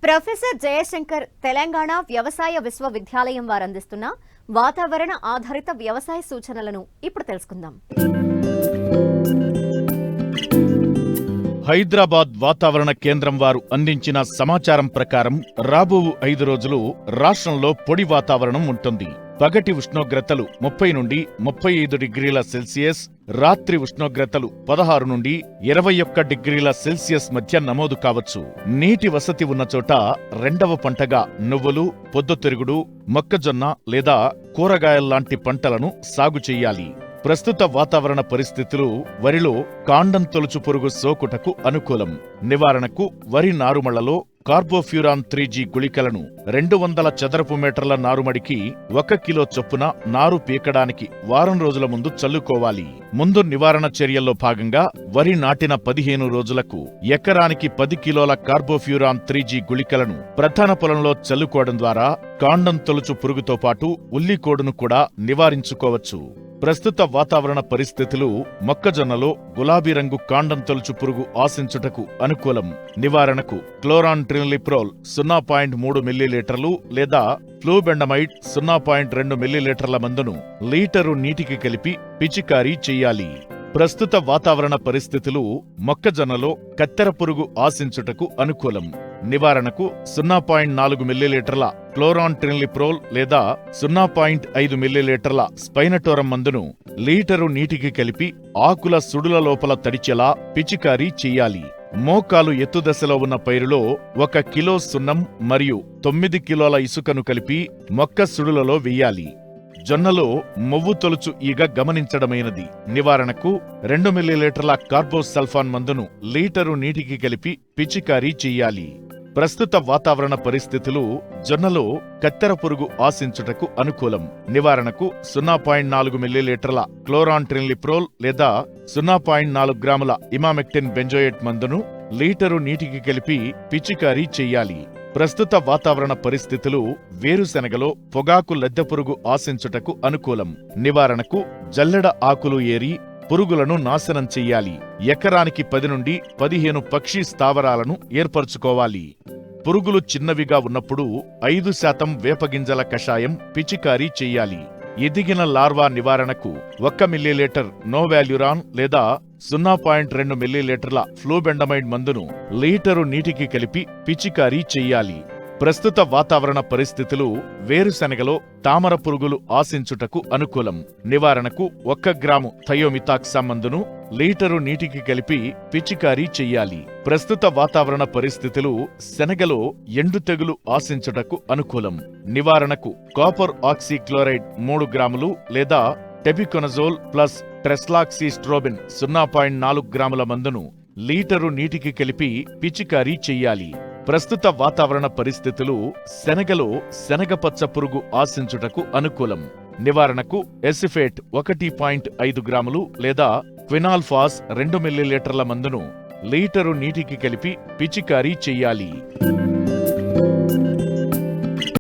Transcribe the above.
Professor Jayashankar Telangana వ్యవసాయ విశ్వవిద్యాలయం వారు అందిస్తున్న వాతావరణ ఆధారిత వ్యవసాయ సూచనలను ఇప్పుడు తెలుసుకుందాం. హైదరాబాద్ వాతావరణ కేంద్రం వారు అందించిన సమాచారం ప్రకారం రాబో 5 రోజులు రాష్ట్రంలో పొడి వాతావరణం ఉంటుంది. పగటి ఉష్ణోగ్రతలు 30 నుండి 35 డిగ్రీల సెల్సియస్, రాత్రి ఉష్ణోగ్రతలు 16 నుండి 21 డిగ్రీల సెల్సియస్ మధ్య నమోదు కావచ్చు. నీటి వసతి ఉన్న చోట రెండవ పంటగా నువ్వులు, పొద్దుతిరుగుడు, మొక్కజొన్న లేదా కూరగాయల్లాంటి పంటలను సాగు చెయ్యాలి. ప్రస్తుత వాతావరణ పరిస్థితులు వరిలో కాండం తొలుచు పురుగు సోకుటకు అనుకూలం. నివారణకు వరి నారుమళ్లలో కార్బోఫ్యూరాన్ 3G గుళికలను 200 చదరపు మీటర్ల నారుమడికి 1 కిలో చొప్పున నారు పీకడానికి వారం రోజుల ముందు చల్లుకోవాలి. ముందు నివారణ చర్యల్లో భాగంగా వరి నాటిన 15 రోజులకు ఎకరానికి 10 కిలోల కార్బోఫ్యూరాన్ 3G గుళికలను ప్రధాన పొలంలో చల్లుకోవడం ద్వారా కాండం తొలుచు పురుగుతో పాటు ఉల్లికోడును కూడా నివారించుకోవచ్చు. ప్రస్తుత వాతావరణ పరిస్థితులు మొక్కజొన్నలో గులాబీ రంగు కాండం తొలుచు పురుగు ఆశించుటకు అనుకూలం. నివారణకు క్లోరాంట్రినిలిప్రోల్ 0.3 మిల్లీలీటర్లు లేదా ఫ్లూబెండమైడ్ 0.2 మిల్లీలీటర్ల మందును లీటరు నీటికి కలిపి పిచికారీ చెయ్యాలి. ప్రస్తుత వాతావరణ పరిస్థితులు మొక్కజొన్నలో కత్తెర పురుగు ఆశించుటకు అనుకూలం. నివారణకు 0.4 మిల్లీలీటర్ల క్లోరాంట్రినిలిప్రోల్ లేదా 0.5 మిల్లీలీటర్ల స్పైనటోరం మందును లీటరు నీటికి కలిపి ఆకుల సుడుల లోపల తడిచేలా పిచికారీ చెయ్యాలి. మోకాలు ఎత్తుదశలో ఉన్న పైరులో 1 కిలో సున్నం మరియు 9 కిలోల ఇసుకను కలిపి మొక్క సుడులలో వెయ్యాలి. జొన్నలో మొవ్వు తొలుచు ఈగ గమనించడమైనది. నివారణకు 2 మిల్లీలీటర్ల కార్బోసల్ఫాన్ మందును లీటరు నీటికి కలిపి పిచికారీ చెయ్యాలి. ప్రస్తుత వాతావరణ పరిస్థితులు జొన్నలో కత్తెర పురుగు ఆశించుటకు అనుకూలం. నివారణకు 0.4 మిల్లీలీటర్ల క్లోరాంట్రినిలిప్రోల్ లేదా 0.4 గ్రాముల ఇమామెక్టిన్ బెంజోయేట్ మందును లీటరు నీటికి కలిపి పిచికారీ చెయ్యాలి. ప్రస్తుత వాతావరణ పరిస్థితులు వేరుశెనగలో పొగాకు లద్దె పురుగు ఆశించుటకు అనుకూలం. నివారణకు జల్లెడ ఆకులు ఏరి పురుగులను నాశనం చెయ్యాలి. ఎకరానికి 10 నుండి 15 పక్షి స్థావరాలను ఏర్పరచుకోవాలి. పురుగులు చిన్నవిగా ఉన్నప్పుడు 5% వేపగింజల కషాయం పిచికారీ చెయ్యాలి. ఎదిగిన లార్వా నివారణకు 1 మిల్లీలీటర్ నోవాల్యురాన్ లేదా 0.2 మిల్లీలీటర్ల ఫ్లూబెండమైడ్ మందును లీటరు నీటికి కలిపి పిచికారీ చెయ్యాలి. ప్రస్తుత వాతావరణ పరిస్థితులు వేరుశెనగలో తామర పురుగులు ఆశించుటకు అనుకూలం. నివారణకు 1 గ్రాము థయోమితాక్సా మందును లీటరు నీటికి కలిపి పిచికారీ చెయ్యాలి. ప్రస్తుత వాతావరణ పరిస్థితులు శనగలో ఎండు తెగులు ఆశించుటకు అనుకూలం. నివారణకు కాపర్ ఆక్సీక్లోరైడ్ 3 గ్రాములు లేదా టెబికొనజోల్ ప్లస్ ట్రెస్లాక్సీస్ట్రోబిన్ 0.4 గ్రాముల మందును లీటరు నీటికి కలిపి పిచికారీ చెయ్యాలి. ప్రస్తుత వాతావరణ పరిస్థితులు శనగలో శనగపచ్చ పురుగు ఆశించుటకు అనుకూలం. నివారణకు ఎసిఫేట్ 1.5 గ్రాములు లేదా క్వినాల్ఫాస్ 2 మిల్లీలీటర్ల మందును లీటరు నీటికి కలిపి పిచికారీ చెయ్యాలి.